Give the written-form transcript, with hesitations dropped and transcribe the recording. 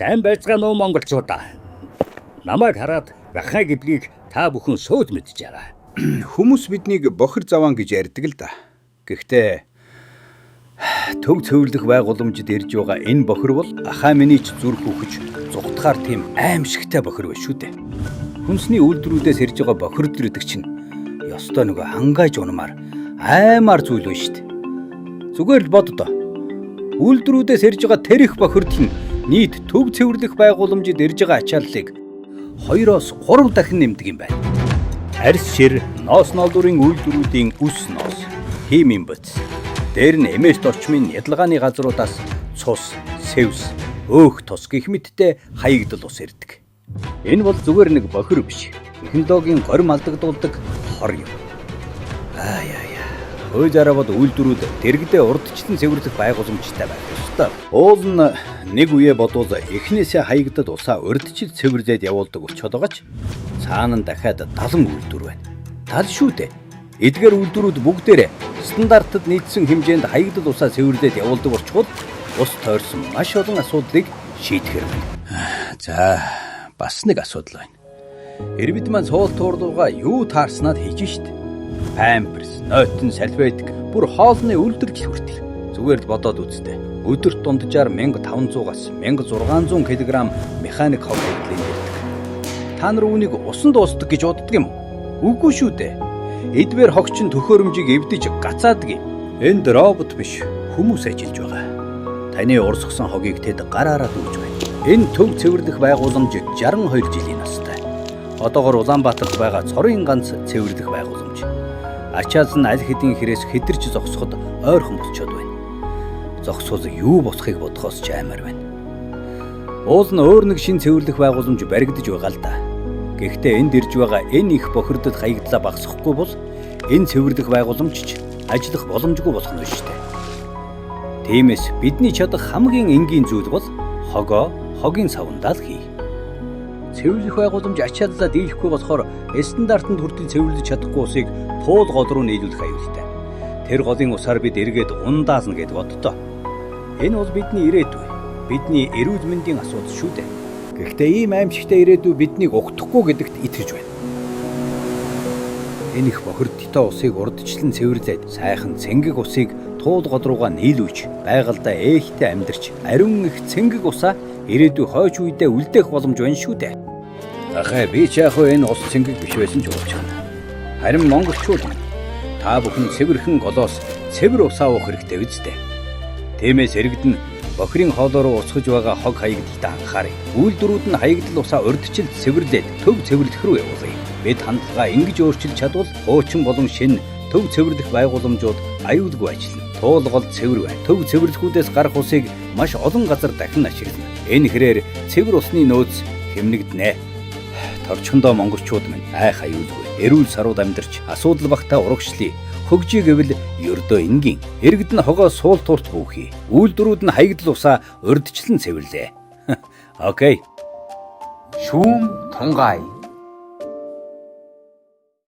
Сайн байцгаана уу монголчуудаа. Намайг хараад бахаа гэблийг та бүхэн сууд мэдж байгаа. Хүмүүс биднийг бохир заваан гэж ярьдаг л да. Гэхдээ төв цэвэрлэх байгууламжид ирж байгаа энэ бохир бол ахаа миний ч зүрх үхэж зүгтахаар тийм аимшигтай бохир байна шүү дээ. Хүнсний үйлдвэрүүдээс ирж байгаа бохирдол гэдэг чинь ёстой нөгөө хангааж унамаар аймаар зүйл байна шүү дээ. Зүгээр л бод доо. Үйлдвэрүүдээс ирж байгаа тэр их бохирдол нь нийт төв цэвэрлэх байгууламжид ирж байгаа ачааллыг 2-3 дахин нэмдэг юм байна. Арьс шир, ноос ноолдурын үйлдвэрүүдийн үс ноос, химийн бодис, дээр нь эмэст орчмын ядалгааны газруудаас цус, сэвс, өөх тус гэх мэттэй хаягдл ус ирдэг. Энэ бол зүгээр нэг бохир биш. Технологийн горим алдагдуулдаг хор юм. Хөөе зарабад үйлдвэрүүд дэргэдээ урдчлан цэвэрлэх байгууламжтай байх ёстой. Уул нь нэг үе бодвол эхнээсээ хаягдад усаа урдчил цэвэрлээд явуулдаг болчиход байгаа ч цаана нь дахиад 70 үйлдвэр байна. Тал шүү дээ. Эдгээр үйлдвэрүүд бүгдээрээ стандартад нийцсэн хэмжээнд хаягдад усаа цэвэрлээд явуулдаг болчихвол ус тойрсон маш олон асуудлыг шийдэхэр байна. За бас нэг асуудал байна. Ирвэд маань суул туурдууга юу таарснаад хийж штт. Памперс, нойтон, салфетик, бүр хоолны үйлдвэрлэл хүртэл. Зүгээр л бодоод үзтээ. Өдөрт дунджаар 1500-аас 1600 кг механик хог хэвлэл ирдэг. Та нар үүнийг усан дуустдаг гэж боддог юм уу? Үгүй шүү дээ. Эдгээр хогчин төхөөрөмжийг эвдэж гацаадаг юм. Энд робот биш, хүмүүс ажиллаж байгаа. Таны урсгсан хогийг тэд гараараа дүүж байна. Энэ төв цэвэрлэх байгууламж 62 жилийн настай. Одоогоор Улаанбаатарт байгаа цорын ганц цэвэрлэх байгууламж. Ачаалс нь аль хэдийн хэрээс хэтэрч зогсоход ойрхон болчиход байна. Зогсвол юу босхийг бодохоос ч аймаар байна. Уул нь өөр нэг шин цэвэрлэх байгууламж баригдаж байгаа л да. Гэхдээ энд ирж байгаа энэ их бохирдод хаягдлаа багасгахгүй бол энэ цэвэрлэх байгууламж ч ажиллах боломжгүй болох нь шүү дээ. Тиймээс бидний чадах хамгийн энгийн зүйл бол хогоо хогийн савндаа л хий. Цэвэрлэх байгууламж ачааллаа дийлэхгүй болохоор стандартанд хүртэл цэвэрлэж чадахгүй усыг туул гол руу нийлүүлэх аюултай. Тэр голын усаар бид эргээд ундаална гэд боддоо. Энэ бол бидний ирээдүй. Бидний эрүүл мэндийн асуудал шүү дээ. Гэхдээ ийм аимшигтай ирээдүй биднийг угтахгүй гэдэгт итгэж байна. Энэ их бохирдолтой усыг урдчлан цэвэрлээд сайхан цэнгэг усыг туул гол руугаа нийлүүлж байгальдаа ээхтэй амьдарч ариун их цэнгэг усаа ирээдүй хойч үедээ үлдээх боломж байна шүү дээ. Ахаа би ч яг энэ ус цэнгэг биш байсан ч болж байна. Харин монголчууд та бүхэн цэвэрхэн голоос цэвэр усаа уух хэрэгтэй үстэй. Тиймээс иргэдэн бохирын хоолоор уцгаж байгаа хог хаягдлаа анхаарай. Үйлдвэрүүд нь хаягдл усаа урдчил цэвэрлээд төв цэвэрлэх рүү явуулъя. Бид хандлага ингэж өөрчилж чадвал хуучин болон шинэ төв цэвэрлэх байгууламжууд аюулгүй ажиллана. Туулгал цэвэр бай. Төв цэвэрлэхүүдээс гарах усыг маш олон газар дахин ашиглана. Энэ хэрээр цэвэр усны нөөц хэмнэгдэнэ. Торчхондоо монголчууд минь айх аюулгүй. Эрүүл сарууд амьдарч асуудал багтаа урагшлие. Хөгжий гэвэл ердөө энгийн. Иргэд нь хогоо суул туурт хүүхий. Үйлдвэрүүд нь хаягдл усаа урдчлан цэвэрлээ. Окей. Шүүм Тунгай